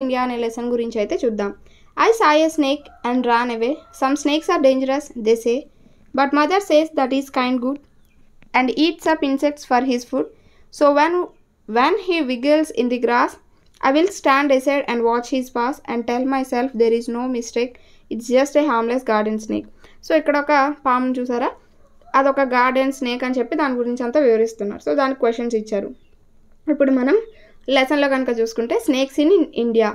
India అనే lesson గురించి అయితే చూద్దాం. I saw a snake and ran away. Some snakes are dangerous, they say, but mother says that is kind good and eats up insects for his food. So when he wiggles in the grass, I will stand aside and watch his pass and tell myself there is no mistake. It's just a harmless garden snake. So ఇక్కడ ఒక పాము చూసారా, అదొక garden snake అని చెప్పి దాని గురించి అంతా వివరిస్తున్నారు. సో దానికి క్వశ్చన్స్ ఇచ్చారు. ఇప్పుడు మనం లెసన్లో కనుక చూసుకుంటే snakes in India.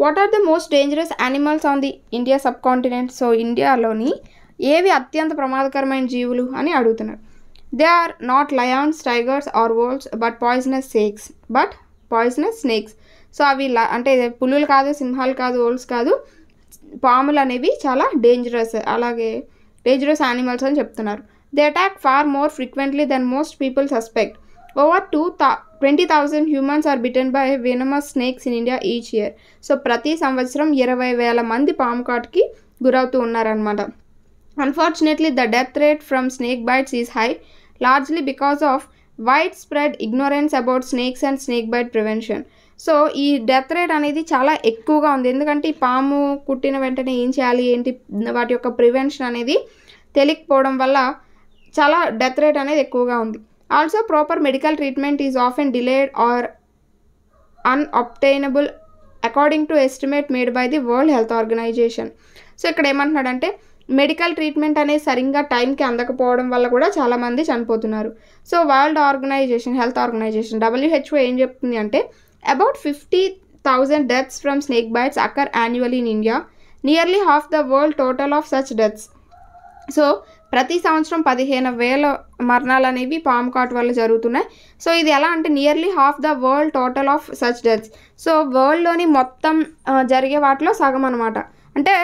What are the most dangerous animals on the India subcontinent? So ఇండియాలోని ఏవి అత్యంత ప్రమాదకరమైన జీవులు అని అడుగుతున్నారు. They are not lions, tigers or wolves but poisonous snakes. So అవి అంటే పులులు కాదు, సింహాలు కాదు, వోల్వ్స్ కాదు, పాములు అనేవి చాలా డేంజరస్, అలాగే డేంజరస్ యానిమల్స్ అని చెప్తున్నారు. They attack far more frequently than most people suspect. Over 20,000 humans are bitten by venomous snakes in India each year. So ప్రతి సంవత్సరం 20,000 మంది పాము కాటుకి గురవుతూ ఉన్నారనమాట. Unfortunately the death rate from snake bites is high, largely because of widespread ignorance about snakes and snake bite prevention. So ఈ death rate అనేది చాలా ఎక్కువగా ఉంది, ఎందుకంటే ఈ పాము కుట్టిన వెంటనే ఏం చేయాలి ఏంటి వాటి యొక్క ప్రివెన్షన్ అనేది తెలియకపోవడం వల్ల చాలా డెత్ రేట్ అనేది ఎక్కువగా ఉంది. Also proper medical treatment is often delayed or unobtainable according to estimate made by the world health organisation. So ఇక్కడ ఏమంటున్నాడంటే మెడికల్ ట్రీట్మెంట్ అనేది సరిగ్గా టైంకి అందకపోవడం వల్ల కూడా చాలామంది చనిపోతున్నారు. So world health organization WHO ఏం చెప్తుంది అంటే about 50,000 deaths from snake bites occur annually in India, nearly half the world total of such deaths. So ప్రతి సంవత్సరం 15,000 మరణాలు అనేవి పాము కాటు వల్ల జరుగుతున్నాయి. సో ఇది ఎలా అంటే nearly half the world total of such deaths. So వరల్డ్లోని మొత్తం జరిగే వాటిలో సగం అనమాట. అంటే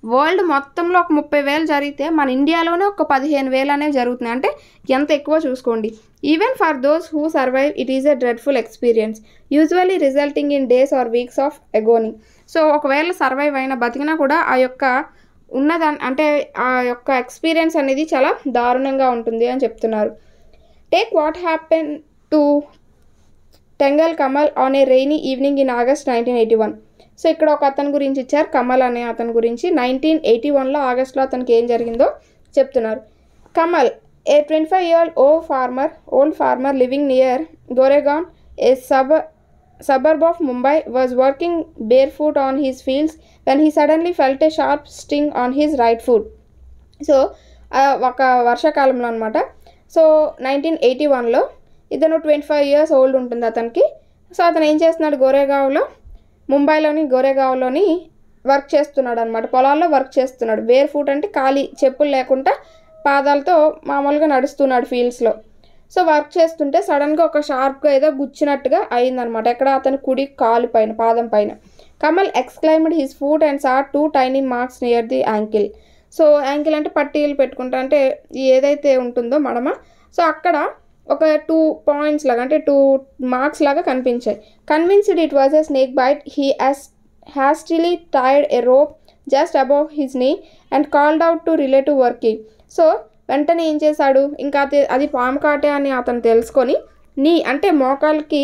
వరల్డ్ మొత్తంలో ఒక 30,000 జరిగితే మన ఇండియాలోనే ఒక 15,000 అనేవి జరుగుతున్నాయి. అంటే ఎంత ఎక్కువ చూసుకోండి. Even for those who survive it is a dreadful experience, usually resulting in days or weeks of agony. So ఒకవేళ సర్వైవ్ అయిన బతికినా కూడా ఆ యొక్క అంటే ఆ యొక్క ఎక్స్పీరియన్స్ అనేది చాలా దారుణంగా ఉంటుంది అని చెప్తున్నారు. Take what happen to Tengal Kamal on a rainy evening in August 1981. So ఇక్కడ ఒక అతని గురించి ఇచ్చారు, కమల్ అనే అతని గురించి. 1981లో ఆగస్ట్లో అతనికి ఏం జరిగిందో చెప్తున్నారు. కమల్, ఏ 25-year-old old farmer living near Goregaon, a suburb of Mumbai, was working barefoot on his fields when he suddenly felt a sharp sting on his right foot. So ఒక వర్షాకాలంలో అనమాట. సో 1981లో ఇతను 25 years ఓల్డ్ ఉంటుంది అతనికి. So అతను ఏం చేస్తున్నాడు, ముంబైలోని గోరేగావ్లోని వర్క్ చేస్తున్నాడు అనమాట, పొలాల్లో వర్క్ చేస్తున్నాడు. బేర్ ఫుట్ అంటే ఖాళీ చెప్పులు లేకుండా పాదాలతో మామూలుగా నడుస్తున్నాడు ఫీల్డ్స్లో. సో వర్క్ చేస్తుంటే సడన్గా ఒక షార్ప్గా ఏదో గుచ్చినట్టుగా అయిందనమాట, ఎక్కడ అతని కుడి కాలు పైన, పాదం పైన. Kamal exclaimed his foot and saw 2 tiny marks near the ankle. So ankle అంటే పట్టీలు పెట్టుకుంటా, అంటే ఏదైతే ఉంటుందో మడమ, సో అక్కడ ఒక 2 points లాగా, అంటే 2 marks లాగా కనిపించాయి. Convinced it was a snake bite, he hastily tied a rope just above his knee and called out to relative working. So వెంటనే ఏం చేశాడు, ఇంకా అది పాము కాటే అని అతను తెలుసుకొని అంటే మోకాలకి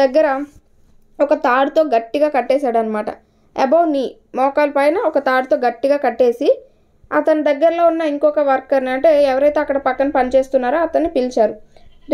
దగ్గర ఒక తాడుతో గట్టిగా కట్టేశాడు అనమాట. అబౌవ్ నీ, మోకాల పైన ఒక తాడుతో గట్టిగా కట్టేసి అతని దగ్గరలో ఉన్న ఇంకొక వర్కర్ని, అంటే ఎవరైతే అక్కడ పక్కన పనిచేస్తున్నారో అతన్ని పిలిచారు.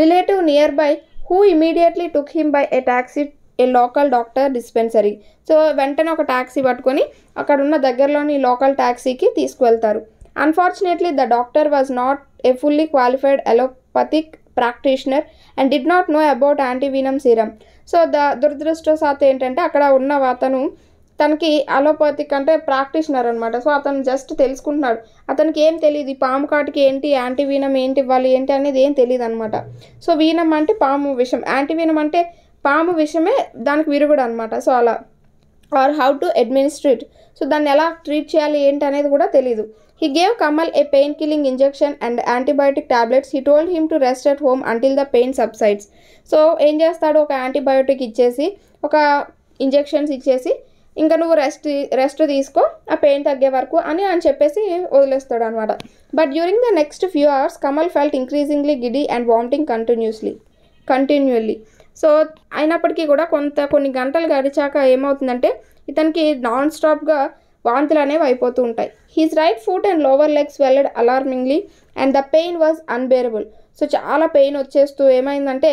Relative near by who immediately took him by a taxi a local doctor dispensary. So వెంటనే ఒక ట్యాక్సీ పట్టుకొని అక్కడ ఉన్న దగ్గరలోని లోకల్ ట్యాక్సీకి తీసుకువెళ్తారు. Unfortunately the doctor was not a fully qualified allopathic practitioner and did not know about antivenom serum. So దురదృష్టవశాత్తు ఏంటంటే అక్కడ ఉన్న అతను తనకి అలోపతిక్ అంటే ప్రాక్టీషనర్ అనమాట. సో అతను జస్ట్ తెలుసుకుంటున్నాడు, అతనికి ఏం తెలియదు ఈ పాము కాటుకి ఏంటి, యాంటీవీనం ఏంటి ఇవ్వాలి ఏంటి అనేది ఏం తెలియదు అనమాట. సో వీనం అంటే పాము విషం, యాంటీవీనం అంటే పాము విషమే దానికి విరుగుడు అనమాట. సో అలా or how to administrate, so దాన్ని ఎలా ట్రీట్ చేయాలి ఏంటి అనేది కూడా తెలీదు. He gave Kamal a pain-killing injection and antibiotic tablets. He told him to rest at home until the pain subsides. So ఏం చేస్తాడు, ఒక యాంటీబయోటిక్ ఇచ్చేసి, ఒక ఇంజెక్షన్స్ ఇచ్చేసి, ఇంకా నువ్వు రెస్ట్ తీసుకో ఆ పెయిన్ తగ్గే వరకు అని చెప్పేసి వదిలేస్తాడు అనమాట. But during the next few hours Kamal felt increasingly giddy and vomiting continually. So అయినప్పటికీ కూడా కొన్ని గంటలు గడిచాక ఏమవుతుందంటే ఇతనికి నాన్ స్టాప్గా వాంతులు అనేవి అయిపోతూ ఉంటాయి. His right foot and lower legs swelled alarmingly and the pain was unbearable. So చాలా పెయిన్ వచ్చేస్తూ ఏమైందంటే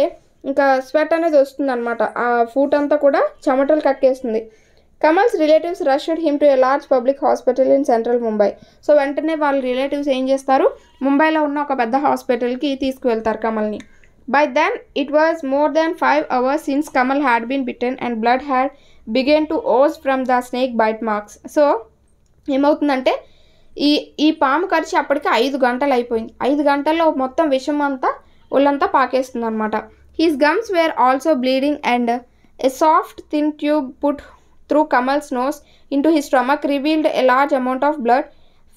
ఇంకా స్వెట్ అనేది వస్తుంది అనమాట. ఆ ఫుట్ అంతా కూడా చెమటలు కక్కేస్తుంది. Kamal's relatives rushed him to a large public hospital in central Mumbai. So వెంటనే వాళ్ళ రిలేటివ్స్ ఏం చేస్తారు, ముంబైలో ఉన్న ఒక పెద్ద హాస్పిటల్కి తీసుకువెళ్తారు కమల్ని. By then, it was more than 5 hours since Kamal had been bitten and blood had begun to ooze from the snake bite marks. So, ఏమవుతుందంటే ఈ పాము కరిచి అప్పటికి 5 గంటలు అయిపోయింది. 5 గంటల్లో మొత్తం విషం అంతా ఒళ్ళంతా పాకేస్తుంది అనమాట. His gums were also bleeding and a soft thin tube put through Kamal's nose into his stomach revealed a large amount of blood.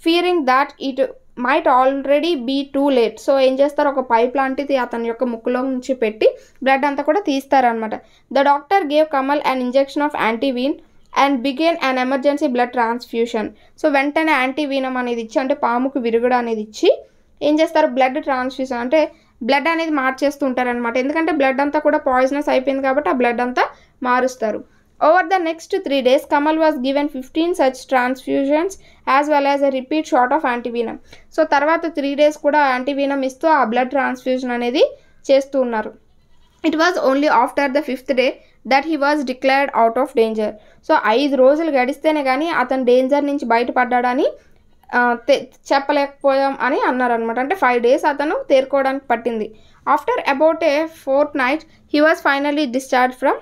Fearing that it might already be too late. So ఏం చేస్తారు, ఒక pipe లాంటిది అతని యొక్క ముక్కులో నుంచి పెట్టి blood అంతా కూడా తీస్తారనమాట. The doctor gave Kamal an injection of antivenin and began an emergency blood transfusion. So వెంటనే యాంటీవీనం అనేది ఇచ్చి, అంటే పాముకు విరుగుడు అనేది ఇచ్చి ఏం చేస్తారు, బ్లడ్ ట్రాన్స్ఫ్యూషన్ అంటే బ్లడ్ అనేది మార్చేస్తూ ఉంటారనమాట. ఎందుకంటే బ్లడ్ అంతా కూడా పాయిజనస్ అయిపోయింది కాబట్టి ఆ బ్లడ్ అంతా మారుస్తారు. Over the next 3 days, Kamal was given 15 such transfusions as well as a repeat shot of antivenom. So తర్వాత 3 days కూడా యాంటీవీనం ఇస్తూ ఆ బ్లడ్ ట్రాన్స్ఫ్యూజన్ అనేది చేస్తూ ఉన్నారు. It was only after the 5th day that he was declared out of danger. So 5 రోజులు గడిస్తేనే కానీ అతను డేంజర్ నుంచి బయటపడ్డాడని చెప్పలేకపోయాం అని అన్నారనమాట. అంటే 5 days అతను తేరుకోవడానికి పట్టింది. After about a fortnight he was finally discharge from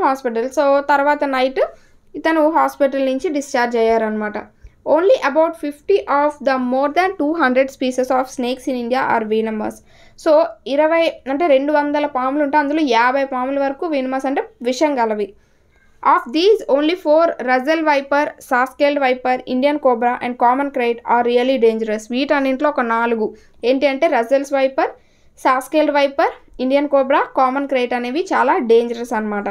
hospital. So తర్వాత నైట్ ఇతను హాస్పిటల్ నుంచి డిశ్చార్జ్ అయ్యారనమాట. Only about 50 of the more than 200 species of snakes in India are venomous. So 200 పాములు ఉంటే అందులో 50 పాముల వరకు వీనమస్ అంటే విషం గలవి. Of these only 4 Russell viper, saw scaled viper, Indian cobra and common krait are really dangerous. వీటన్నింటిలో ఒక 4 ఏంటి అంటే Russell's viper, saw scaled viper, Indian cobra, common krait అనేవి చాలా డేంజరస్ అనమాట.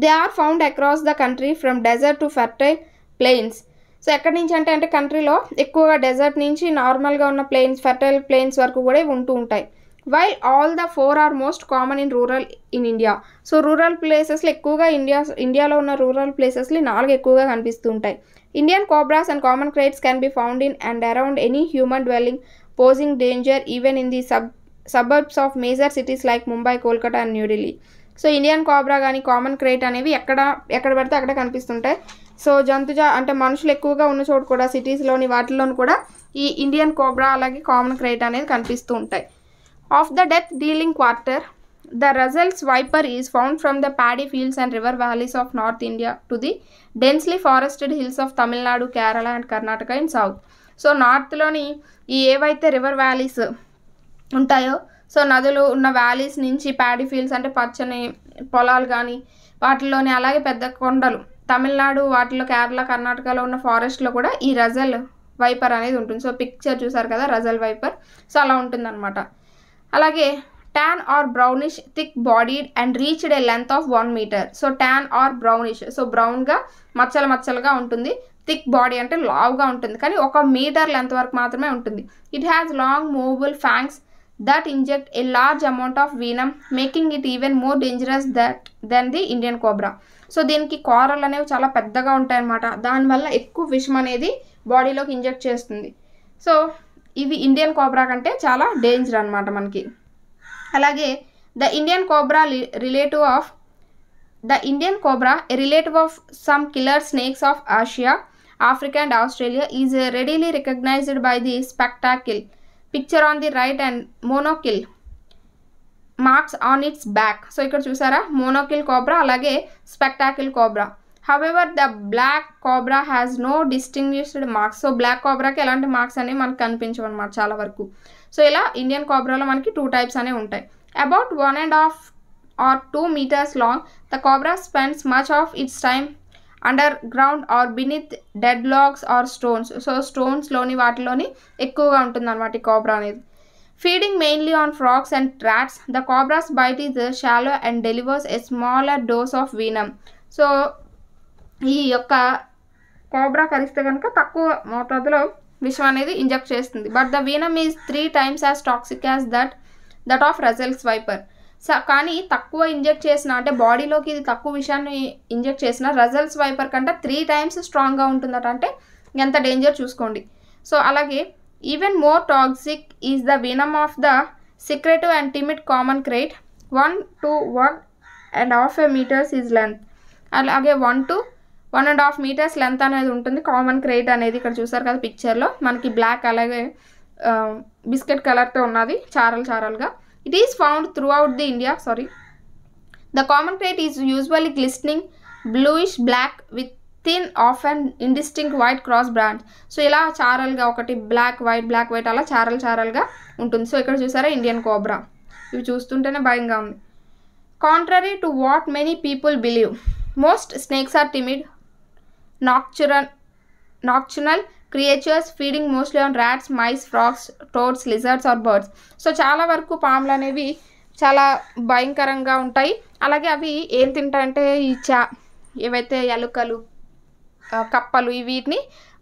They are found across the country from desert to fertile plains. So ఎక్కడి నుంచి అంటే కంట్రీలో ఎక్కువగా డెజర్ట్ నుంచి నార్మల్గా ఉన్న ప్లెయిన్స్, ఫెర్టైల్ ప్లెయిన్స్ వరకు కూడా ఉంటూ ఉంటాయి. While all the 4 are most common in rural in India. So rural ప్లేసెస్లో ఎక్కువగా ఇండియాలో ఉన్న రూరల్ ప్లేసెస్లో 4 ఎక్కువగా కనిపిస్తూ ఉంటాయి. Indian cobras and common kraits can be found in and around any human dwelling posing danger even in the suburbs of major cities like Mumbai, Kolkata and New Delhi. So Indian cobra కానీ common krait అనేవి ఎక్కడ పడితే అక్కడ కనిపిస్తుంటాయి. సో అంటే మనుషులు ఎక్కువగా ఉన్న చోటు కూడా సిటీస్లోని వాటిల్లోని కూడా ఈ ఇండియన్ కోబ్రా అలాగే కామన్ క్రైట్ అనేది కనిపిస్తూ ఉంటాయి. Of the death dealing quarter the Russell's viper is found from the paddy fields and river valleys of north India to the densely forested hills of Tamil Nadu, Kerala and Karnataka in south. So నార్త్లోని ఏవైతే river valleys ఉంటాయో, so నదులు ఉన్న valleys నుంచి paddy fields అంటే పచ్చని పొలాలు కానీ వాటిల్లోని, అలాగే పెద్ద కొండలు తమిళనాడు వాటిలో, కేరళ, కర్ణాటకలో ఉన్న ఫారెస్ట్లో కూడా ఈ రజల్ వైపర్ అనేది ఉంటుంది. సో పిక్చర్ చూసారు కదా రజల్ వైపర్. సో అలా ఉంటుందన్నమాట. అలాగే tan or brownish, thick bodied and reached a length of 1 meter. So tan or brownish, so బ్రౌన్గా మచ్చలుగా ఉంటుంది. థిక్ బాడీ అంటే లావుగా ఉంటుంది, కానీ 1 మీటర్ లెంత్ వరకు మాత్రమే ఉంటుంది. It has long movable fangs that inject a large amount of venom, making it even more dangerous than the Indian cobra. So దీనికి కోరలు అనేవి చాలా పెద్దగా ఉంటాయన్నమాట. దానివల్ల ఎక్కువ విషం అనేది బాడీలోకి ఇంజెక్ట్ చేస్తుంది. సో ఇవి ఇండియన్ కోబ్రా కంటే చాలా డేంజర్ అనమాట మనకి. అలాగే the Indian cobra a relative of some killer snakes of Asia, Africa and Australia is readily recognized by the spectacle picture on the right and monokill marks on its back. So ఇక్కడ చూసారా monokill cobra అలాగే spectacle cobra. However, the black cobra has no distinguished marks. So black కోబ్రాకి ఎలాంటి marks అనేవి మనకు కనిపించవు అనమాట చాలా వరకు. సో ఇలా ఇండియన్ కోబ్రాలో మనకి 2 types అనేవి ఉంటాయి. About 1.5 or 2 meters long, the cobra spends much of its time underground or beneath dead logs or stones. So స్టోన్స్లోని వాటిలోని ఎక్కువగా ఉంటుంది అనమాట ఈ కోబ్రా అనేది. Feeding mainly on frogs and rats, the cobra's bite is shallow and delivers a smaller dose of venom. So ఈ యొక్క cobra కరిస్తే కనుక తక్కువ మోతాదులో విషం అనేది ఇంజెక్ట్ చేస్తుంది. But the venom is 3 times as toxic as that of Russell's viper. కానీ తక్కువ ఇంజెక్ట్ చేసిన అంటే బాడీలోకి ఇది తక్కువ విషయాన్ని ఇంజెక్ట్ చేసిన రజల్స్ వైపర్ కంటే 3 times స్ట్రాంగ్గా ఉంటుందట. అంటే ఎంత డేంజర్ చూసుకోండి. సో అలాగే even more toxic is the వినమ్ of the secretive and timid common crate 1 to 1.5 meters is length. అలాగే 1 to 1.5 meters లెంత్ అనేది ఉంటుంది కామన్ క్రేట్ అనేది. ఇక్కడ చూసారు కదా పిక్చర్లో మనకి బ్లాక్ అలాగే బిస్కెట్ కలర్తో ఉన్నది చారలుగా. It is found throughout the India. The common krait is usually glistening bluish black with thin ఆఫ్ అండ్ indistinct white cross branch. So ఇలా చారలుగా ఒకటి బ్లాక్ వైట్ అలా చారలుగా ఉంటుంది. సో ఇక్కడ చూసారా ఇండియన్ కోబ్రా, ఇవి చూస్తుంటేనే భయంగా ఉంది. Contrary to what many people believe, most snakes are timid nocturnal creatures feeding mostly on rats, mice, frogs, toads, lizards or birds. So చాలా వరకు పాములు అనేవి చాలా భయంకరంగా ఉంటాయి. అలాగే అవి ఏం తింటాయంటే ఈ ఏవైతే ఎలుకలు, కప్పలు, వీటిని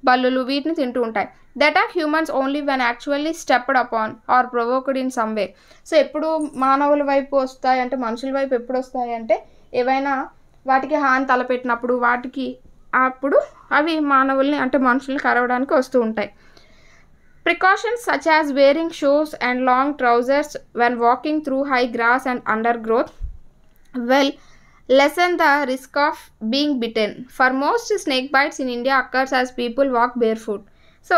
బల్లులు వీటిని తింటూ ఉంటాయి. That are humans only when actually stepped upon or provoked in some way. So ఎప్పుడు మానవుల వైపు వస్తాయి అంటే మనుషుల వైపు ఎప్పుడు వస్తాయి అంటే ఏవైనా వాటికి హాని తలపెట్టినప్పుడు అప్పుడు అవి మానవుల్ని అంటే మనుషుల్ని కరవడానికి వస్తూ ఉంటాయి. Precautions such as wearing shoes and long trousers when walking through high grass and undergrowth lessen the risk of being bitten. For most snake bites in India occurs as people walk barefoot. So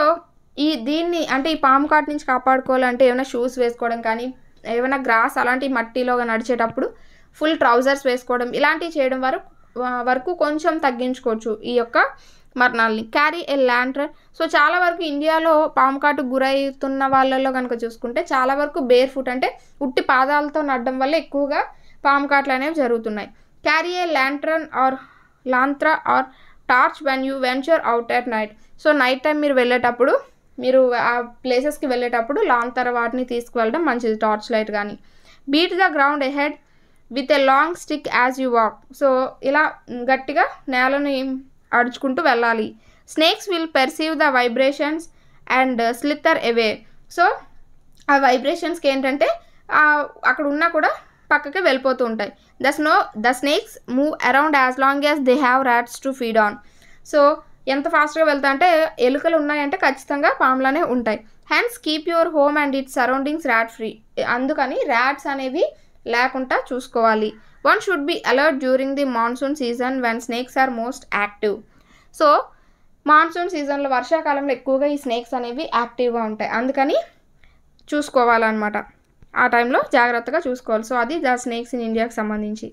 దీన్ని అంటే ఈ పాము కాటు నుంచి కాపాడుకోవాలంటే ఏమైనా shoes వేసుకోవడం కానీ ఏమైనా గ్రాస్ అలాంటి మట్టిలో నడిచేటప్పుడు ఫుల్ ట్రౌజర్స్ వేసుకోవడం ఇలాంటివి చేయడం వరకు కొంచెం తగ్గించుకోవచ్చు ఈ యొక్క మరణాలని. క్యారీ ఏ ల్యాంటర్న్. సో చాలా వరకు ఇండియాలో పాము కాటుకు గురవుతున్న వాళ్ళలో కనుక చూసుకుంటే చాలా వరకు బేర్ ఫుట్ అంటే ఉట్టి పాదాలతో నడడం వల్ల ఎక్కువగా పాము కాట్లు అనేవి జరుగుతున్నాయి. Carry a lantern or lantern or torch when you venture out at night. So night time మీరు ఆ ప్లేసెస్కి వెళ్ళేటప్పుడు లాంతర వాటిని తీసుకువెళ్ళడం మంచిది, టార్చ్ లైట్ కానీ. Beat the ground ahead with a long stick as you walk. So ఇలా గట్టిగా నేలని అడుచుకుంటూ వెళ్ళాలి. Snakes will perceive the vibrations and slither away. So ఆ వైబ్రేషన్స్కి ఏంటంటే అక్కడ ఉన్నా కూడా పక్కకి వెళ్ళిపోతూ ఉంటాయి. The snakes move around as long as they have rats to feed on. So ఎంత ఫాస్ట్గా వెళ్తా అంటే ఎలుకలు ఉన్నాయంటే ఖచ్చితంగా పాములనే ఉంటాయి. Hence keep your home and its surroundings rat free. అందుకని ర్యాట్స్ అనేవి లేకుండా చూసుకోవాలి. One should be alert during the monsoon season when snakes are most active. So monsoon సీజన్లో వర్షాకాలంలో ఎక్కువగా ఈ స్నేక్స్ అనేవి యాక్టివ్గా ఉంటాయి, అందుకని చూసుకోవాలన్నమాట. ఆ టైంలో జాగ్రత్తగా చూసుకోవాలి. సో అది ద స్నేక్స్ ఇన్ ఇండియాకి సంబంధించి.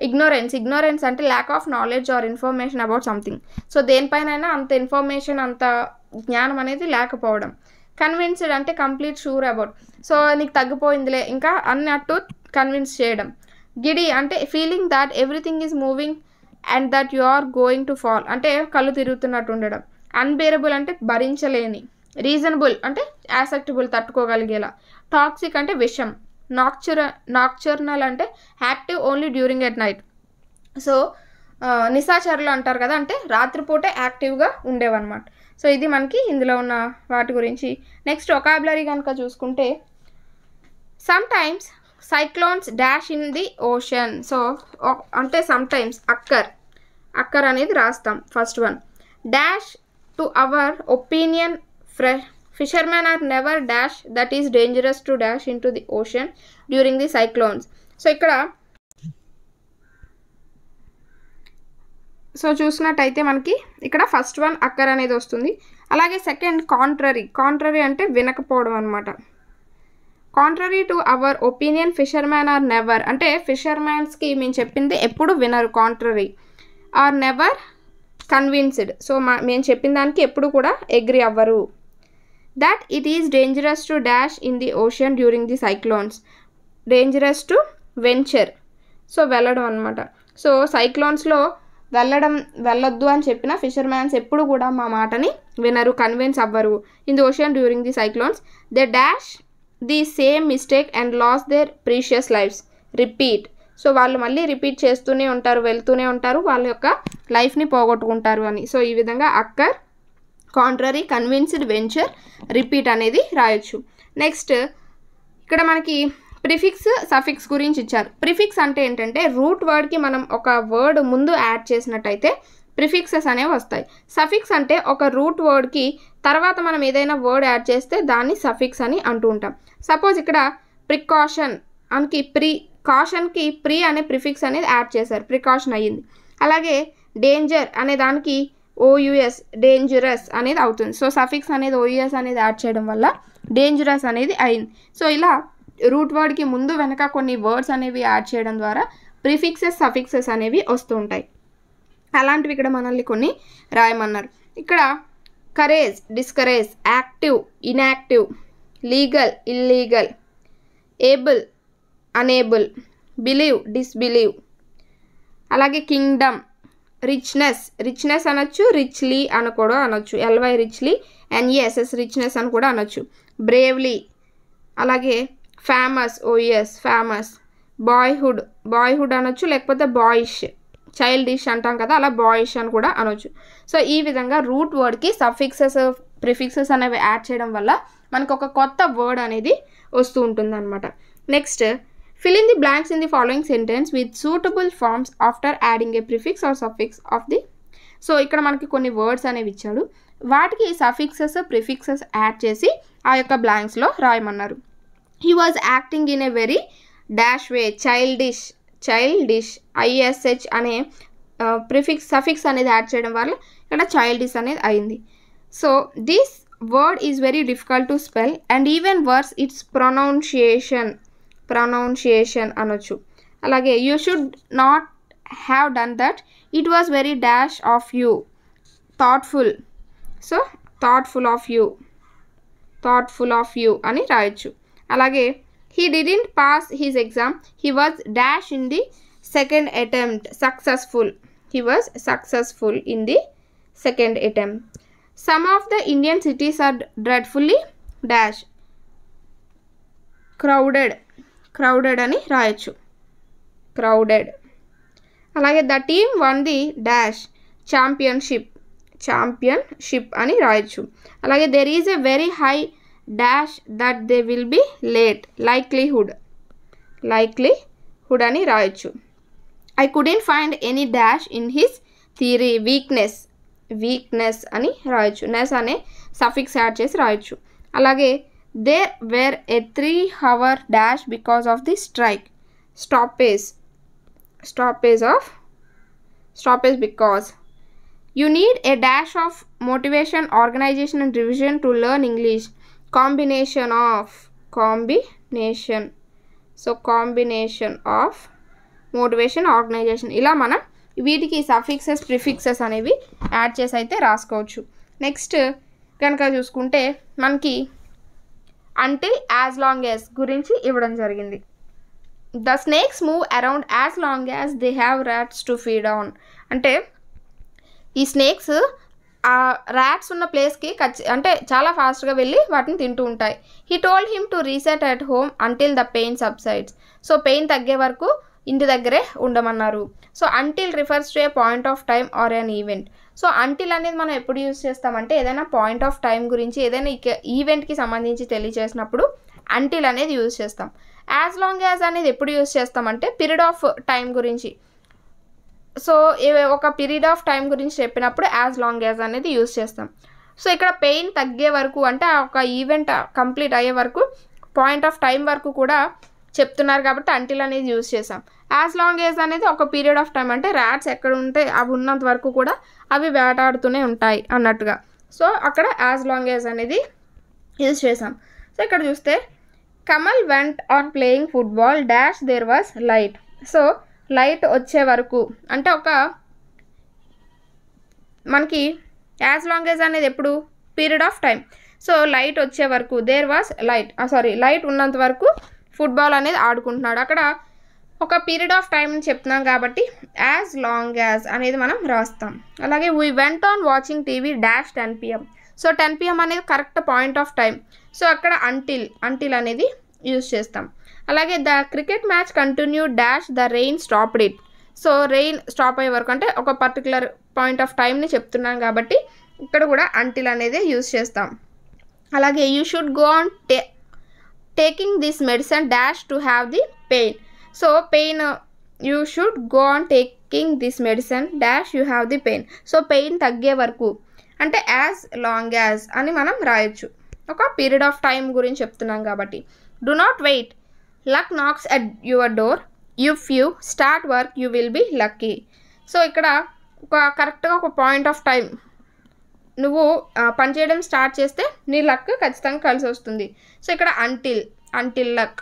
ఇగ్నోరెన్స్ అంటే lack of knowledge or information about something. So దేనిపైనైనా అంత ఇన్ఫర్మేషన్ అంత జ్ఞానం అనేది లేకపోవడం. కన్విన్స్డ్ అంటే కంప్లీట్ షూర్ అబౌట్. సో నీకు తగ్గిపోయిందిలే ఇంకా అన్నట్టు కన్విన్స్ చేయడం. గిడి అంటే feeling that everything is moving and that you are going to fall అంటే కళ్ళు తిరుగుతున్నట్టు ఉండడం. అన్బేరబుల్ అంటే భరించలేని. రీజనబుల్ అంటే యాక్సెప్టబుల్ తట్టుకోగలిగేలా. టాక్సిక్ అంటే విషం. నాక్చురనల్ అంటే active only during at night. So నిశాచరులు అంటారు కదా, అంటే రాత్రిపూటే యాక్టివ్గా ఉండేవన్నమాట. సో ఇది మనకి ఇందులో ఉన్న వాటి గురించి. నెక్స్ట్ వొకాబులరీ కనుక చూసుకుంటే sometimes cyclones dash in the ocean. So అంటే సమ్టైమ్స్ అక్కర్ అనేది రాస్తాం. First one dash to our opinion fishermen are never dash that is dangerous to dash into the ocean during the cyclones. So ఇక్కడ చూసినట్టయితే మనకి ఇక్కడ first one అక్కర్ అనేది వస్తుంది. అలాగే సెకండ్ కాంట్రరీ అంటే వినకపోవడం అనమాట. Contrary to our opinion fishermen are never అంటే ఫిషర్మెన్స్కి మేము చెప్పింది ఎప్పుడు వినరు. Contrary are never convinced. So మేము చెప్పిన దానికి ఎప్పుడు కూడా అగ్రి అవ్వరు. that it is dangerous to dash in the ocean during the cyclones. dangerous to venture. So వెళ్ళడం అనమాట. సో సైక్లోన్స్లో వెళ్ళొద్దు అని చెప్పిన ఫిషర్మ్యాన్స్ ఎప్పుడు కూడా మా మాటని వినరు, కన్విన్స్ అవ్వరు. In the ocean during the cyclones they dash the same mistake and lose their precious lives. Repeat. So వాళ్ళు మళ్ళీ రిపీట్ చేస్తూనే ఉంటారు, వెళ్తూనే ఉంటారు, వాళ్ళ యొక్క లైఫ్ని పోగొట్టుకుంటారు అని. సో ఈ విధంగా అక్కర్, కాంట్రరీ, కన్విన్స్డ్, వెంచర్, రిపీట్ అనేది రాయొచ్చు. నెక్స్ట్ ఇక్కడ మనకి ప్రిఫిక్స్ సఫిక్స్ గురించి ఇచ్చారు. ప్రిఫిక్స్ అంటే ఏంటంటే రూట్ వర్డ్కి మనం ఒక వర్డ్ ముందు యాడ్ చేసినట్టయితే ప్రిఫిక్సెస్ అనేవి వస్తాయి. సఫిక్స్ అంటే ఒక రూట్ వర్డ్కి తర్వాత మనం ఏదైనా వర్డ్ యాడ్ చేస్తే దాన్ని సఫిక్స్ అని అంటూ ఉంటాం. సపోజ్ ఇక్కడ ప్రికాషన్ అనికి కాషన్కి ప్రీ అనే ప్రిఫిక్స్ అనేది యాడ్ చేశారు, ప్రికాషన్ అయ్యింది. అలాగే డేంజర్ అనే దానికి ఓయుఎస్ డేంజరస్ అనేది అవుతుంది. సో సఫిక్స్ అనేది ఓయుఎస్ అనేది యాడ్ చేయడం వల్ల డేంజరస్ అనేది అయింది. సో ఇలా రూట్ వర్డ్కి ముందు వెనక కొన్ని వర్డ్స్ అనేవి యాడ్ చేయడం ద్వారా ప్రిఫిక్సెస్ సఫిక్సెస్ అనేవి వస్తూ ఉంటాయి. అలాంటివి ఇక్కడ మనల్ని కొన్ని రాయమన్నారు. ఇక్కడ courage discourage, active inactive, legal illegal, able unable, believe disbelieve, అలాగే కింగ్డమ్, రిచ్నెస్ అనొచ్చు, రిచ్లీ అని కూడా అనొచ్చు, ఎల్వై రిచ్లీ, ఎన్ఈఎస్ఎస్ రిచ్నెస్ అని కూడా అనొచ్చు, బ్రేవ్లీ, అలాగే ఫేమస్ ఓఎస్ ఫేమస్, బాయ్హుడ్ అనొచ్చు, లేకపోతే బాయిష్ చైల్డిష్ అంటాం కదా, అలా బాయిష్ అని కూడా అనొచ్చు. సో ఈ విధంగా రూట్ వర్డ్కి సఫిక్సెస్ ప్రిఫిక్సెస్ అనేవి యాడ్ చేయడం వల్ల మనకు ఒక కొత్త వర్డ్ అనేది వస్తూ ఉంటుంది అనమాట. Next fill in the blanks in the following sentence with suitable forms after adding a prefix or suffix of the. So ఇక్కడ మనకి కొన్ని వర్డ్స్ అనేవి ఇచ్చాడు, వాటికి సఫిక్సెస్ ప్రిఫిక్సెస్ యాడ్ చేసి ఆ యొక్క బ్లాంక్స్లో రాయమన్నారు. He was acting in a very dash way, childish I S H అనే ప్రిఫిక్స్ సఫిక్స్ అనేది యాడ్ చేయడం వల్ల ఇక్కడ చైల్డిష్ అనేది అయింది. So this word is very difficult to spell and even worse it's pronunciation అనొచ్చు. అలాగే you should not have done that, it was very dash of you, thoughtful, so thoughtful of you అని రాయొచ్చు. అలాగే he didn't pass his exam, he was dash in the second attempt, he was successful in the second attempt. Some of the Indian cities are dreadfully dash crowded అని రాయొచ్చు, crowded. అలాగే the team won the dash championship అని రాయొచ్చు. అలాగే there is a very high dash that they will be late, likelihood అని రాయొచ్చు. I couldn't find any dash in his theory, weakness అని రాయొచ్చు, నెస్ అనే సఫిక్స్ యాడ్ చేసి రాయొచ్చు. అలాగే there were a 3-hour dash because of the strike, stoppage because you need a dash of motivation, organization and revision to learn English, combination of motivation organization. ఇలా మనం వీటికి suffixes prefixes అనేవి add చేసి అయితే రాసుకోవచ్చు. నెక్స్ట్ కనుక చూసుకుంటే మనకి అంటిల్ యాజ్ లాంగ్ యాజ్ గురించి ఇవ్వడం జరిగింది. The snakes move around as long as they have rats to feed on. అంటే ఈ స్నేక్స్ ఆ ర్యాట్స్ ఉన్న ప్లేస్కి అంటే చాలా ఫాస్ట్గా వెళ్ళి వాటిని తింటూ ఉంటాయి. He told him to reset at home until the pain subsides. So pain తగ్గే వరకు ఇంటి దగ్గరే ఉండమన్నారు. So until refers to a point of time or an event. So until అనేది మనం ఎప్పుడు యూజ్ చేస్తామంటే ఏదైనా పాయింట్ ఆఫ్ టైం గురించి ఏదైనా ఈవెంట్కి సంబంధించి తెలియజేసినప్పుడు అంటిల్ అనేది యూజ్ చేస్తాం. యాజ్ లాంగ్ యాజ్ అనేది ఎప్పుడు యూజ్ చేస్తామంటే పీరియడ్ ఆఫ్ టైం గురించి, సో ఒక పీరియడ్ ఆఫ్ టైం గురించి చెప్పినప్పుడు యాజ్ లాంగ్ యాజ్ అనేది యూజ్ చేస్తాం. సో ఇక్కడ పెయిన్ తగ్గే వరకు అంటే ఒక ఈవెంట్ కంప్లీట్ అయ్యే వరకు పాయింట్ ఆఫ్ టైం వరకు కూడా చెప్తున్నారు కాబట్టి అంటిల్ అనేది యూజ్ చేసాం. యాజ్ లాంగ్ యాజ్ అనేది ఒక పీరియడ్ ఆఫ్ టైం అంటే ర్యాట్స్ ఎక్కడ ఉంటే అవి ఉన్నంత వరకు కూడా అవి వేటాడుతూనే ఉంటాయి అన్నట్టుగా. సో అక్కడ యాజ్ లాంగ్ యాజ్ అనేది యూజ్ చేసాం. సో ఇక్కడ చూస్తే Kamal went on playing football dash there was light. So light వచ్చే వరకు అంటే ఒక మనకి యాజ్ లాంగ్ యాజ్ అనేది ఎప్పుడు period of time. So light వచ్చే వరకు దేర్ వాజ్ లైట్ ఉన్నంత వరకు ఫుట్బాల్ అనేది ఆడుకుంటున్నాడు. అక్కడ ఒక పీరియడ్ ఆఫ్ టైం చెప్తున్నాం కాబట్టి యాజ్ లాంగ్ యాజ్ అనేది మనం రాస్తాం. అలాగే we went on watching TV dash 10 PM. So 10 PM అనేది correct point of time. So అక్కడ అంటిల్ అనేది యూజ్ చేస్తాం. అలాగే the cricket match continue dash the rain stopped it. So rain stop అయ్యే వరకు అంటే ఒక పర్టికులర్ పాయింట్ ఆఫ్ టైంని చెప్తున్నాం కాబట్టి ఇక్కడ కూడా అంటిల్ అనేది యూజ్ చేస్తాం. అలాగే you should go on taking this medicine dash to have the pain. So pain you should go on taking this medicine dash you have the pain. So pain తగ్గే వరకు అంటే యాజ్ లాంగ్ యాజ్ అని మనం రాయొచ్చు. ఒక period of time గురించి చెప్తున్నాం కాబట్టి. Do not wait, luck knocks at your door, if you start work you will be lucky. So ఇక్కడ ఒక కరెక్ట్గా ఒక పాయింట్ ఆఫ్ టైం నువ్వు పనిచేయడం స్టార్ట్ చేస్తే నీ లక్ ఖచ్చితంగా కలిసి వస్తుంది. సో ఇక్కడ అంటిల్ లక్,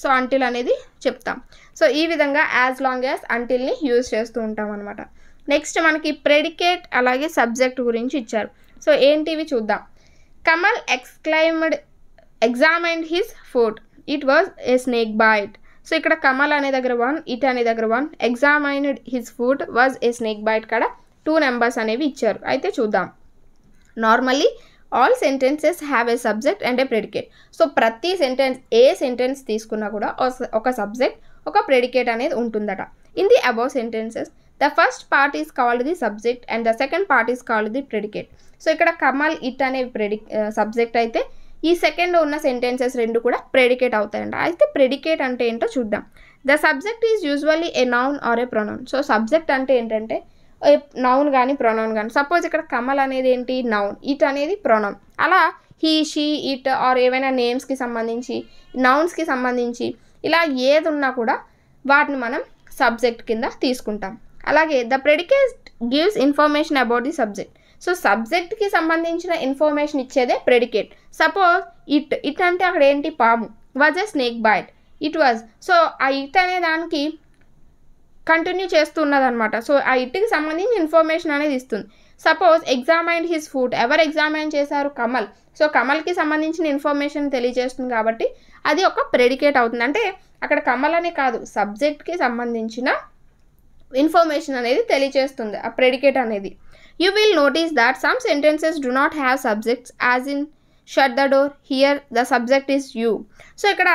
సో అంటిల్ అనేది చెప్తాం. సో ఈ విధంగా యాజ్ లాంగ్ యాజ్ అంటిల్ని యూజ్ చేస్తూ ఉంటాం అనమాట. నెక్స్ట్ మనకి ప్రెడికేట్ అలాగే సబ్జెక్ట్ గురించి ఇచ్చారు. సో ఏంటివి చూద్దాం. Kamal examined his foot, it was a snake bite. So ఇక్కడ కమల్ అనే దగ్గర 1, ఇట్ అనే దగ్గర 1, examined his foot was a snake bite కాడ 2 నెంబర్స్ అనేవి ఇచ్చారు. అయితే చూద్దాం. Normally all sentences have a subject and a predicate. So ప్రతి సెంటెన్స్, ఏ సెంటెన్స్ తీసుకున్నా కూడా ఒక సబ్జెక్ట్ ఒక ప్రెడికేట్ అనేది ఉంటుందట. In the above sentences the first part is called the subject and the second part is called the predicate. So ఇక్కడ Kamal it అనే సబ్జెక్ట్ అయితే ఈ సెకండ్ ఉన్న సెంటెన్సెస్ 2 కూడా ప్రెడికేట్ అవుతాయంట. అయితే ప్రెడికేట్ అంటే ఏంటో చూద్దాం. The subject is usually a noun are A pronoun. So subject అంటే ఏంటంటే నౌన్ కానీ ప్రొనౌన్ కానీ. సపోజ్ ఇక్కడ కమల్ అనేది ఏంటి నౌన్, ఇట్ అనేది ప్రొనౌన్. అలా హీ, షీ, ఇట్ ఆర్ ఏవైనా నేమ్స్కి సంబంధించి, నౌన్స్కి సంబంధించి ఇలా ఏది ఉన్నా కూడా వాటిని మనం సబ్జెక్ట్ కింద తీసుకుంటాం. అలాగే the predicate gives information about the subject. So సబ్జెక్ట్కి సంబంధించిన ఇన్ఫర్మేషన్ ఇచ్చేదే ప్రెడికేట్. సపోజ్ ఇట్ అంటే అక్కడ ఏంటి పాము, was a snake bite, it was. So ఆ ఇట్ అనే దానికి కంటిన్యూ చేస్తున్నది అనమాట. సో ఆ ఇట్కి సంబంధించి ఇన్ఫర్మేషన్ అనేది ఇస్తుంది. సపోజ్ ఎగ్జామైన్డ్ హిస్ ఫుడ్, ఎవరు ఎగ్జామైన్ చేశారు, కమల్. సో కమల్కి సంబంధించిన ఇన్ఫర్మేషన్ తెలియజేస్తుంది కాబట్టి అది ఒక ప్రెడికేట్ అవుతుంది. అంటే అక్కడ కమల్ అనే కాదు, సబ్జెక్ట్కి సంబంధించిన ఇన్ఫర్మేషన్ అనేది తెలియజేస్తుంది ఆ ప్రెడికేట్ అనేది. You will notice that some sentences do not have subjects as in shut the door, here the subject is you. So ఇక్కడ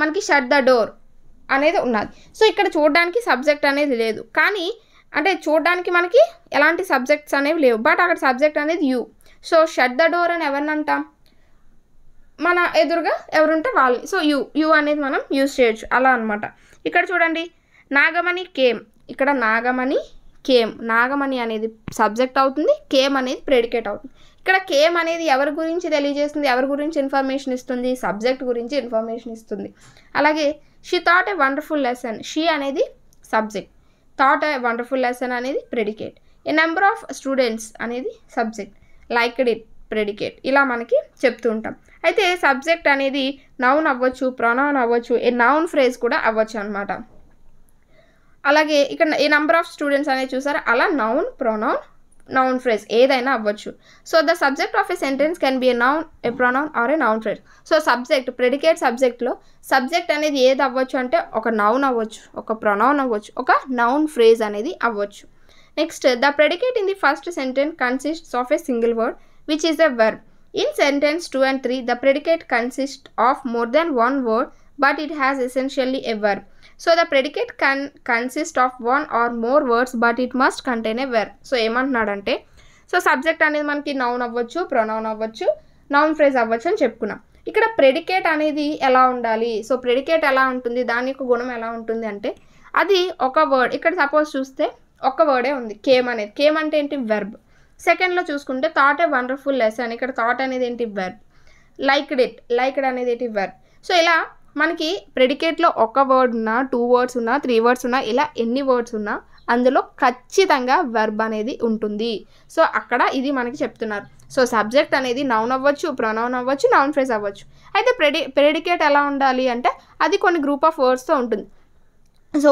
మనకి షట్ ద డోర్ అనేది ఉన్నది. సో ఇక్కడ చూడడానికి సబ్జెక్ట్ అనేది లేదు, కానీ అంటే చూడడానికి మనకి ఎలాంటి సబ్జెక్ట్స్ అనేవి లేవు, బట్ అక్కడ సబ్జెక్ట్ అనేది you. So shut the door అని ఎవరిని అంటాం, మన ఎదురుగా ఎవరుంటే వాళ్ళు. సో యూ అనేది మనం యూజ్ చేయొచ్చు అలా అనమాట. ఇక్కడ చూడండి, నాగమణి కేమ్. ఇక్కడ నాగమణి కేమ్, నాగమణి అనేది సబ్జెక్ట్ అవుతుంది, కేమ్ అనేది ప్రెడికేట్ అవుతుంది. ఇక్కడ కేమ్ అనేది ఎవరి గురించి తెలియజేస్తుంది, ఎవరి గురించి ఇన్ఫర్మేషన్ ఇస్తుంది, సబ్జెక్ట్ గురించి ఇన్ఫర్మేషన్ ఇస్తుంది. అలాగే she taught a wonderful lesson, she అనేది subject, taught a wonderful lesson అనేది predicate. A number of students అనేది సబ్జెక్ట్, లైక్డ్ ఇట్ ప్రెడికేట్. ఇలా మనకి చెప్తూ ఉంటాం. అయితే సబ్జెక్ట్ అనేది నౌన్ అవ్వచ్చు, ప్రొనౌన్ అవ్వచ్చు, ఏ నౌన్ ఫ్రేజ్ కూడా అవ్వచ్చు అనమాట. అలాగే ఇక్కడ ఏ నెంబర్ ఆఫ్ స్టూడెంట్స్ అనేది చూసారా, అలా నౌన్, ప్రొనౌన్, నౌన్ ఫ్రేజ్ ఏదైనా అవ్వచ్చు. So the subject of a sentence can be a noun, a pronoun or a noun phrase. So subject, predicate సబ్జెక్ట్లో సబ్జెక్ట్ అనేది ఏది అవ్వచ్చు అంటే ఒక నౌన్ అవ్వచ్చు, ఒక ప్రొనౌన్ అవ్వచ్చు, ఒక నౌన్ ఫ్రేజ్ అనేది అవ్వచ్చు. Next, the predicate in the first sentence consists of a single word which is a verb. In sentence 2 and 3, the predicate consists of more than one word, but it has essentially a verb. So the predicate can consist of one or more words, but it must contain a verb. So ఏమంటున్నాడంటే, so subject అనేది మనకి noun అవ్వచ్చు, pronoun అవ్వచ్చు, noun phrase అవ్వచ్చు అని చెప్పుకున్నాం. ఇక్కడ predicate అనేది ఎలా ఉండాలి, సో ప్రెడికేట్ ఎలా ఉంటుంది, దాని యొక్క గుణం ఎలా ఉంటుంది అంటే అది ఒక వర్డ్. ఇక్కడ సపోజ్ చూస్తే ఒక వర్డే ఉంది, కేమ్ అనేది. కేమ్ అంటే ఏంటి, వెర్బ్. సెకండ్లో చూసుకుంటే థాట్ ఏ వండర్ఫుల్ లెసన్, ఇక్కడ థాట్ అనేది ఏంటి, వెర్బ్. లైక్డ్ ఇట్, లైక్డ్ అనేది ఏంటి, వెర్బ్. సో ఇలా మనకి ప్రెడికేట్లో ఒక వర్డ్ ఉన్నా, 2 వర్డ్స్ ఉన్నా, 3 వర్డ్స్ ఉన్నా, ఇలా ఎన్ని వర్డ్స్ ఉన్నా అందులో ఖచ్చితంగా వెర్బ్ అనేది ఉంటుంది. సో అక్కడ ఇది మనకి చెప్తున్నారు. సో సబ్జెక్ట్ అనేది నౌన్ అవ్వచ్చు, ప్రొనౌన్ అవ్వచ్చు, నౌన్ ఫ్రేజ్ అవ్వచ్చు. అయితే ప్రెడికేట్ ఎలా ఉండాలి అంటే అది కొన్ని గ్రూప్ ఆఫ్ వర్డ్స్తో ఉంటుంది. సో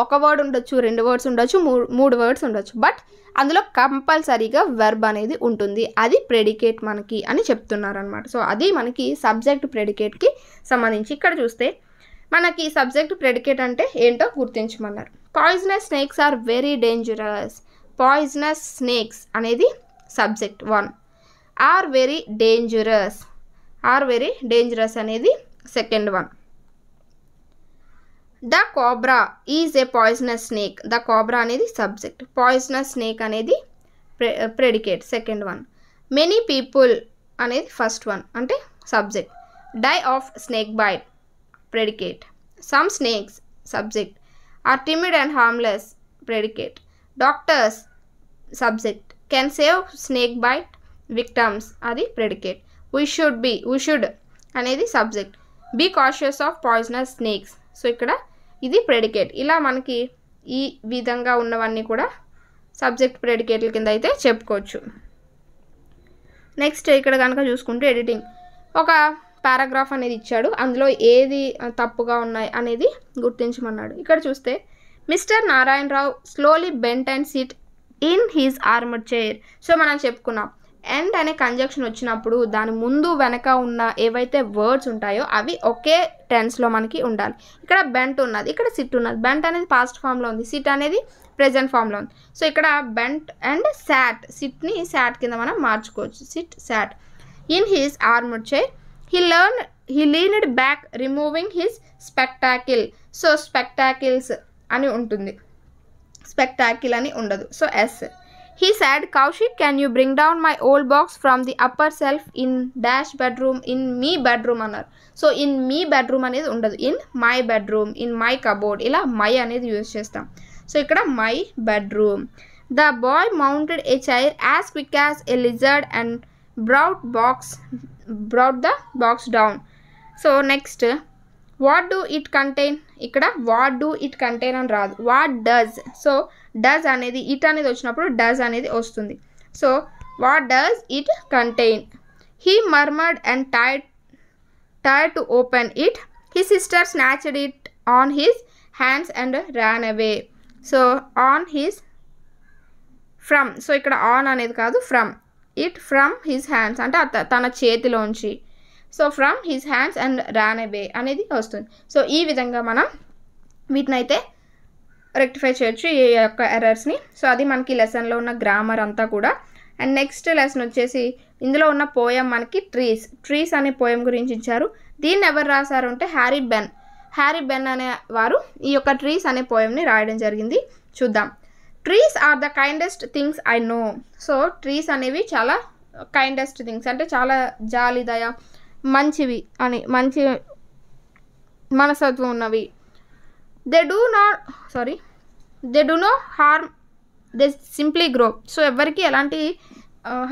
ఒక వర్డ్ ఉండొచ్చు, 2 వర్డ్స్ ఉండొచ్చు, 3 వర్డ్స్ ఉండొచ్చు, బట్ అందులో కంపల్సరీగా వెర్బ్ అనేది ఉంటుంది. అది ప్రెడికేట్ మనకి అని చెప్తున్నారు అనమాట. సో అది మనకి సబ్జెక్ట్ ప్రెడికేట్కి సంబంధించి. ఇక్కడ చూస్తే మనకి సబ్జెక్ట్ ప్రెడికేట్ అంటే ఏంటో గుర్తించమన్నారు. Poisonous snakes are very dangerous. Poisonous snakes అనేది సబ్జెక్ట్ 1. ఆర్ వెరీ డేంజరస్ అనేది second 1. The cobra is a poisonous snake. The cobra అనేది సబ్జెక్ట్, పాయిజనస్ స్నేక్ అనేది ప్రెడికేట్ సెకండ్ 1. మెనీ పీపుల్ అనేది ఫస్ట్ 1 అంటే subject. Die of snake bite predicate. Some snakes, subject, are timid and harmless, predicate. Doctors, subject, can save snake bite victims, adi predicate. We should అనేది subject. Be cautious of poisonous snakes. So ఇక్కడ ఇది predicate. ఇలా మనకి ఈ విధంగా ఉన్నవన్నీ కూడా subject ప్రెడికేట్ల కింద అయితే చెప్పుకోవచ్చు. నెక్స్ట్ ఇక్కడ కనుక చూసుకుంటే ఎడిటింగ్, ఒక పారాగ్రాఫ్ అనేది ఇచ్చాడు, అందులో ఏది తప్పుగా ఉన్నాయి అనేది గుర్తించమన్నాడు. ఇక్కడ చూస్తే Mr Narayanarao slowly bent and sit in his armoured chair. So మనం చెప్పుకున్నాం అండ్ అనే కంజంక్షన్ వచ్చినప్పుడు దాని ముందు వెనక ఉన్న ఏవైతే వర్డ్స్ ఉంటాయో అవి ఒకే టెన్స్లో మనకి ఉండాలి. ఇక్కడ బెంట్ ఉన్నది, ఇక్కడ సిట్ ఉన్నది. బెంట్ అనేది పాస్ట్ ఫామ్లో ఉంది, సిట్ అనేది ప్రెజెంట్ ఫామ్లో ఉంది. సో ఇక్కడ బెంట్ అండ్ సాట్, సిట్ని సాట్ కింద మనం మార్చుకోవచ్చు. Sit sat in his armoured chair. He leaned back removing his spectacle. So spectacles అని ఉంటుంది, స్పెక్టాకిల్ అని ఉండదు. So yes. He said, Kaushik, can you bring down my old box from the upper shelf in dash bedroom, in me bedroom అన్నారు. So in me bedroom అనేది ఉండదు, in my bedroom, in my cupboard, ఇలా my అనేది use చేస్తాం. So ఇక్కడ my bedroom. The boy mounted a chair as quick as a lizard and brought the box down. So next, what do it contain? ఇక్కడ what do it contain అని రాదు, what does. So does అనేది it అనేది వచ్చినప్పుడు does అనేది వస్తుంది. So what does it contain? He murmured and tried to open it. His sister snatched it on his hands and ran away. So on his from, so ఇక్కడ on అనేది కాదు, from, it from his hands అంటే తన చేతిలోంచి. So from his hands and ran away అనేది వస్తుంది. So ఈ విధంగా మనం వీటినైతే రెక్టిఫై చేయొచ్చు ఈ యొక్క ఎర్రర్స్ని. సో అది మనకి లెసన్లో ఉన్న గ్రామర్ అంతా కూడా. అండ్ నెక్స్ట్ లెసన్ వచ్చేసి ఇందులో ఉన్న పోయం మనకి ట్రీస్ అనే పోయం గురించి ఇచ్చారు. దీన్ని ఎవరు రాశారు అంటే హ్యారీ బెన్ అనే వారు ఈ యొక్క ట్రీస్ అనే పోయంని రాయడం జరిగింది. చూద్దాం. Trees are the kindest things I know. So trees అనేవి చాలా కైండెస్ట్ థింగ్స్ అంటే చాలా జాలిదయ, మంచివి అని, మంచి మనస్తత్వం ఉన్నవి. They do no harm, they simply grow. So ఎవరికి ఎలాంటి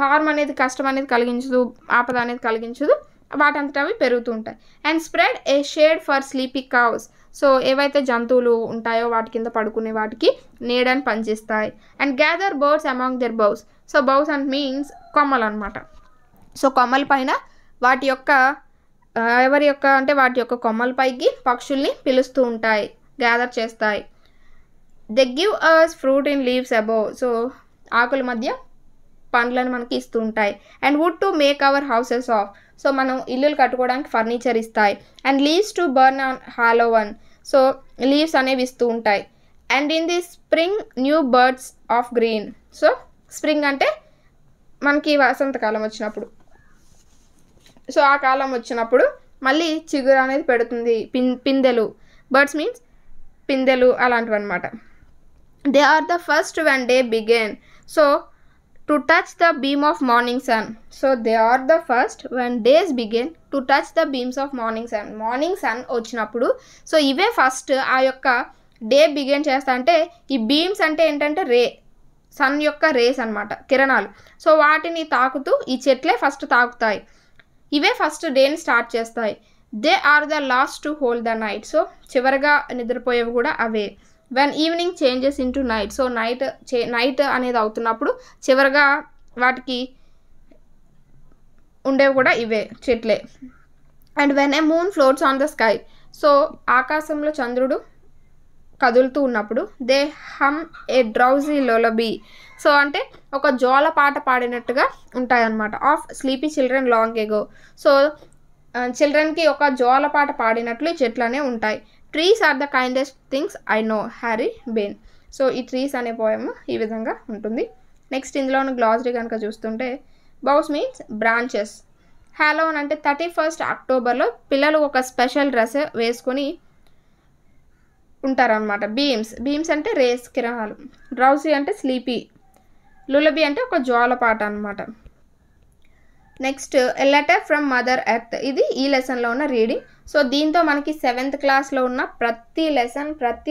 హార్మ్ అనేది, కష్టం అనేది కలిగించదు, ఆపద అనేది కలిగించదు, వాటంతట అవి పెరుగుతూ ఉంటాయి. And spread a shade for sleepy cows. So ఏవైతే జంతువులు ఉంటాయో వాటి కింద పడుకునే వాటికి నీడని పనిచేస్తాయి. And gather birds among their boughs. So boughs and means కొమ్మలు అనమాట. సో కొమ్మల పైన వాటి యొక్క వాటి యొక్క కొమ్మలపైకి పక్షుల్ని పిలుస్తూ ఉంటాయి, గ్యాదర్ చేస్తాయి. They give us fruit in leaves above. So ఆకుల మధ్య పండ్లను మనకి ఇస్తూ ఉంటాయి. And wood to make our houses of. So మనం ఇల్లులు కట్టుకోవడానికి ఫర్నిచర్ ఇస్తాయి. And leaves to burn on Halloween. So leaves అనేవి ఇస్తూ ఉంటాయి. And in the spring new birds of green. So spring అంటే మనకి వసంతకాలం వచ్చినప్పుడు, సో ఆ కాలం వచ్చినప్పుడు మళ్ళీ చిగురు అనేది పెడుతుంది, పిందెలు. బర్డ్స్ మీన్స్ పిందెలు అలాంటివి అనమాట. They are the first when day begin. So to touch the beam of morning sun. So they are the first when days begin to touch the beams of morning sun. Morning sun వచ్చినప్పుడు so ఇవే first ఆ యొక్క day began చేస్తా. అంటే ఈ beams అంటే ఏంటంటే sun యొక్క రేస్ అనమాట, కిరణాలు. సో వాటిని తాకుతూ ఈ చెట్లే ఫస్ట్ తాకుతాయి, ఇవే ఫస్ట్ డేని స్టార్ట్ చేస్తాయి. They are the last to hold the night. So చివరిగా నిద్రపోయేవి కూడా అవే. When evening changes into night. So night అనేది అవుతున్నప్పుడు చివరిగా వాటికి ఉండేవి కూడా ఇవే, చెట్లే. And when a moon floats on the sky. So ఆకాశంలో చంద్రుడు కదులుతూ ఉన్నప్పుడు they hum a drowsy lullaby. So అంటే ఒక జోల పాట పాడినట్టుగా ఉంటాయన్నమాట. Of sleepy children long ago. So చిల్డ్రన్కి ఒక జోల పాట పాడినట్లు చెట్లనే ఉంటాయి. Trees are the kindest things I know, Harry Behn. So ఈ ట్రీస్ అనే పోయమ్ ఈ విధంగా ఉంటుంది. నెక్స్ట్ ఇందులో ఉన్న గ్లాసరీ కనుక చూస్తుంటే బౌస్ మీన్స్ బ్రాంచెస్. హ్యాలోవన్ అంటే 31st అక్టోబర్లో పిల్లలు ఒక స్పెషల్ డ్రెస్ వేసుకొని ఉంటారనమాట. బీమ్స్ అంటే రేస్, కిరణాలు. డ్రౌసీ అంటే స్లీపీ. లులబీ అంటే ఒక జోలపాట అనమాట. Next a letter from mother earth. ఇది ఈ లెసన్లో ఉన్న రీడింగ్. సో దీంతో మనకి 7th క్లాస్లో ఉన్న ప్రతి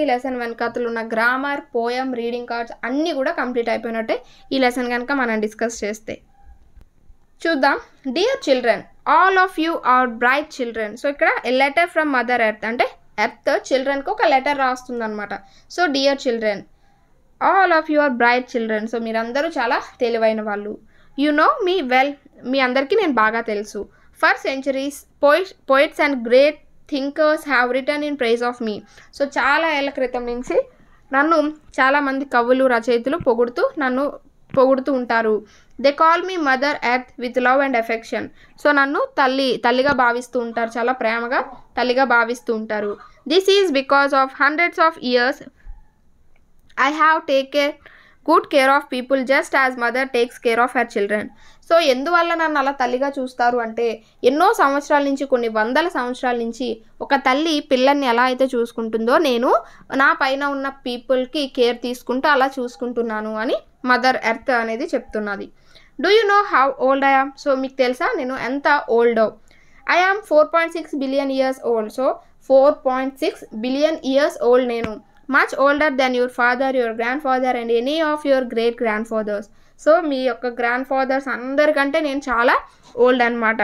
లెసన్ వెనకాతలు ఉన్న గ్రామర్, పోయం, రీడింగ్ కార్డ్స్ అన్నీ కూడా కంప్లీట్ అయిపోయినట్టే ఈ లెసన్ కనుక మనం డిస్కస్ చేస్తే. చూద్దాం. Dear children, all of you are bright children. So ఇక్కడ లెటర్ ఫ్రమ్ మదర్ ఎర్త్, అంటే ఎర్త్ చిల్డ్రన్కి ఒక లెటర్ రాస్తుంది అనమాట. So dear children, all of you are bright children. So మీరందరూ చాలా తెలివైన వాళ్ళు. యు నో మీ వెల్, మీ అందరికీ నేను బాగా తెలుసు. For centuries poets and great thinkers have written in praise of me. So చాలా ఏళ్ళ క్రితం నుంచి నన్ను చాలామంది కవులు, రచయితలు పొగుడుతూ ఉంటారు. They call me mother earth with love and affection. So నన్ను తల్లిగా భావిస్తూ ఉంటారు, చాలా ప్రేమగా తల్లిగా భావిస్తూ ఉంటారు. This is because of hundreds of years I have taken good care of people just as mother takes care of her children. So ఎందువల్ల నన్ను అలా తల్లిగా చూస్తారు అంటే, ఎన్నో సంవత్సరాల నుంచి, కొన్ని వందల సంవత్సరాల నుంచి ఒక తల్లి పిల్లల్ని ఎలా అయితే చూసుకుంటుందో నేను నా పైన ఉన్న పీపుల్కి కేర్ తీసుకుంటూ అలా చూసుకుంటున్నాను అని మదర్ ఎర్త్ అనేది చెప్తున్నది. Do you know how old I am. So మీకు తెలుసా నేను ఎంత ఓల్డో. I am 4.6 billion years old. So 4.6 billion years old నేను. Much older than your father, your grandfather and any of your great grandfathers. So మీ యొక్క grand fathers అందరికంటే నేను చాలా ఓల్డ్ అనమాట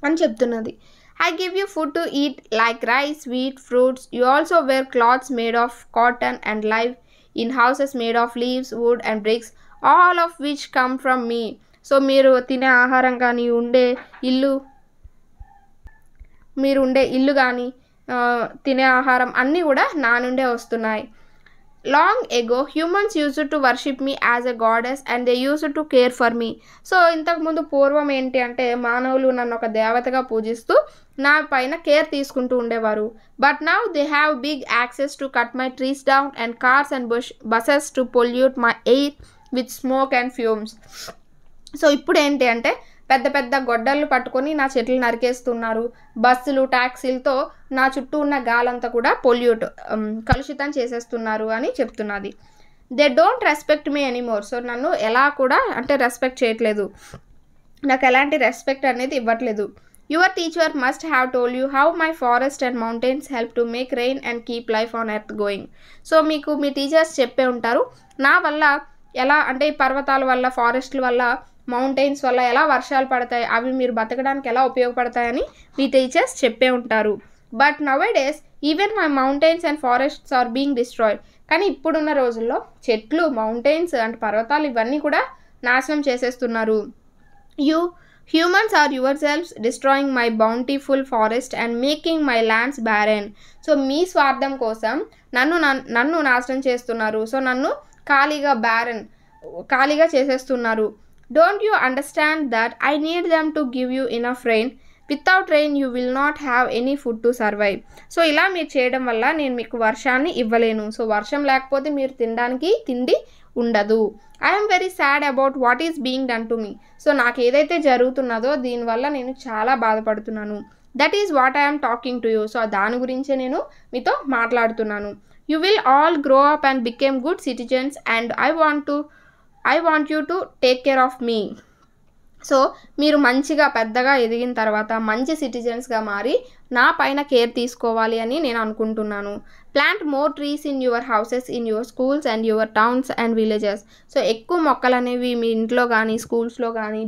అని చెప్తున్నది. I give you food to eat like rice, wheat, fruits. You also wear clothes made of cotton and live in houses made of leaves, wood and bricks, all of which come from me. So మీరు తినే ఆహారం కానీ, మీరు ఉండే ఇల్లు కానీ, తినే ఆహారం అన్నీ కూడా నా నుండే వస్తున్నాయి. Long ago humans used to worship me as a goddess and they used to care for me. So ఇంతకుముందు పూర్వం ఏంటి అంటే మానవులు నన్ను ఒక దేవతగా పూజిస్తూ నా పైన కేర్ తీసుకుంటూ ఉండేవారు. But now they have big access to cut my trees down and cars and buses to pollute my air with smoke and fumes. So ఇప్పుడు ఏంటి అంటే పెద్ద పెద్ద గొడ్డళ్ళు పట్టుకొని నా చెట్లు నరికేస్తున్నారు. బస్సులు, ట్యాక్సీలతో నా చుట్టూ ఉన్న గాలంతా కూడా కలుషితం చేసేస్తున్నారు అని చెప్తున్నది. They don't respect me anymore. So నన్ను ఎలా కూడా అంటే రెస్పెక్ట్ చేయట్లేదు, నాకు ఎలాంటి రెస్పెక్ట్ అనేది ఇవ్వట్లేదు. Your teacher must have told you how my forest and mountains help to make rain and keep life on earth going. So మీకు మీ టీచర్స్ చెప్పే ఉంటారు నా వల్ల ఎలా అంటే ఈ పర్వతాల వల్ల, ఫారెస్ట్ల వల్ల, మౌంటైన్స్ వల్ల ఎలా వర్షాలు పడతాయి, అవి మీరు బతకడానికి ఎలా ఉపయోగపడతాయని మీ టీచర్స్ చెప్పే ఉంటారు. But nowadays even my mountains and forests are being destroyed. కానీ ఇప్పుడున్న రోజుల్లో చెట్లు, మౌంటైన్స్ అంటే పర్వతాలు ఇవన్నీ కూడా నాశనం చేసేస్తున్నారు. Humans are your selfs destroying my bountiful forest and making my lands barren. So మీ స్వార్థం కోసం నన్ను నాశనం చేస్తున్నారు. సో నన్ను ఖాళీగా చేసేస్తున్నారు. Don't you understand that I need them to give you enough rain. Without rain you will not have any food to survive. So ఇలా మీరు చేయడం వల్ల నేను మీకు వర్షాన్ని ఇవ్వలేను. సో వర్షం లేకపోతే మీరు తినడానికి తిండి ఉండదు. I'm very sad about what is being done to me. So నాకు ఏదైతే జరుగుతున్నదో దీనివల్ల నేను చాలా బాధపడుతున్నాను. That is what I'm talking to you. So దాని గురించే నేను మీతో మాట్లాడుతున్నాను. You will all grow up and became good citizens and I want you to take care of me. So మీరు మంచిగా పెద్దగా ఎదిగిన తర్వాత మంచి సిటిజన్స్గా మారి నా పైన కేర్ తీసుకోవాలి అని నేను అనుకుంటున్నాను. Plant more trees in your houses, in your schools and your towns and villages. So ఎక్కువ మొక్కలు అనేవి మీ ఇంట్లో కానీ, స్కూల్స్లో కానీ,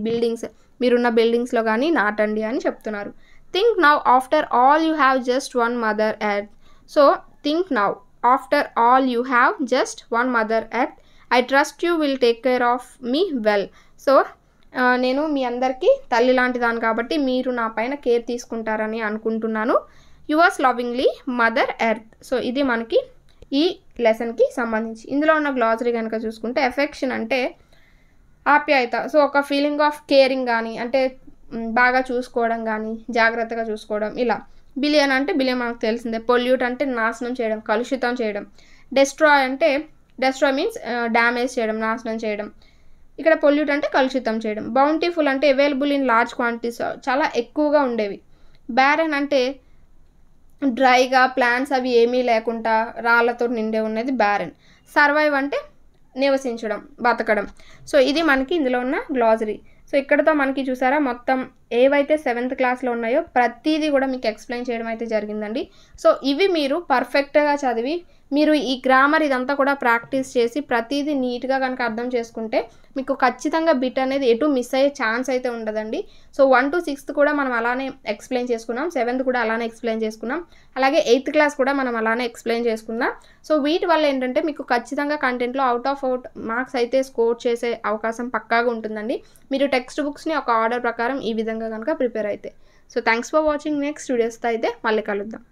మీరున్న బిల్డింగ్స్లో కానీ నాటండి అని చెప్తున్నారు. Think now after all you have just one mother earth. So think now after all you have just one mother earth. I trust you will take care of me well. So నేను మీ అందరికీ తల్లి లాంటి దాన్ని కాబట్టి మీరు నా పైన care తీసుకుంటారని అనుకుంటున్నాను. Yours lovingly mother earth. So ఇది మనకి ఈ లెసన్కి సంబంధించి. ఇందులో ఉన్న గ్లాసరీ కనుక చూసుకుంటే ఎఫెక్షన్ అంటే ఆప్యాయత. సో ఒక ఫీలింగ్ ఆఫ్ కేరింగ్ కానీ, అంటే బాగా చూసుకోవడం కానీ, జాగ్రత్తగా చూసుకోవడం ఇలా. బిలియన్ అంటే బిలియన్ మనకు తెలిసిందే. పొల్యూట్ అంటే నాశనం చేయడం, కలుషితం చేయడం. డెస్ట్రాయ్ మీన్స్ డ్యామేజ్ చేయడం, నాశనం చేయడం. ఇక్కడ పొల్యూట్ అంటే కలుషితం చేయడం. బౌంటిఫుల్ అంటే అవైలబుల్ ఇన్ లార్జ్ క్వాంటిటీస్, చాలా ఎక్కువగా ఉండేవి. బ్యారెన్ అంటే డ్రైగా, ప్లాంట్స్ అవి ఏమీ లేకుండా రాళ్లతో నిండే ఉన్నది బ్యారెన్. సర్వైవ్ అంటే నివసించడం, బతకడం. సో ఇది మనకి ఇందులో ఉన్న గ్లాసరీ. సో ఇక్కడతో మనకి చూసారా మొత్తం ఏవైతే 7th క్లాస్లో ఉన్నాయో ప్రతిదీ కూడా మీకు ఎక్స్ప్లెయిన్ చేయడం అయితే జరిగిందండి. సో ఇవి మీరు పర్ఫెక్ట్గా చదివి మీరు ఈ గ్రామర్ ఇదంతా కూడా ప్రాక్టీస్ చేసి ప్రతిదీ నీట్గా కనుక అర్థం చేసుకుంటే మీకు ఖచ్చితంగా బిట్ అనేది ఎటు మిస్ అయ్యే ఛాన్స్ అయితే ఉండదండి. సో 1 to 6th కూడా మనం అలానే ఎక్స్ప్లెయిన్ చేసుకున్నాం, 7th కూడా అలానే ఎక్స్ప్లెయిన్ చేసుకున్నాం, అలాగే 8th క్లాస్ కూడా మనం అలానే ఎక్స్ప్లెయిన్ చేసుకున్నాం. సో వీటి వల్ల ఏంటంటే మీకు ఖచ్చితంగా కంటెంట్లో అవుట్ ఆఫ్ మార్క్స్ అయితే స్కోర్ చేసే అవకాశం పక్కాగా ఉంటుందండి, మీరు టెక్స్ట్ బుక్స్ని ఒక ఆర్డర్ ప్రకారం ఈ విధంగా కనుక ప్రిపేర్ అయితే. So thanks for watching. Next వీడియోస్తో అయితే మళ్ళీ కలుద్దాం.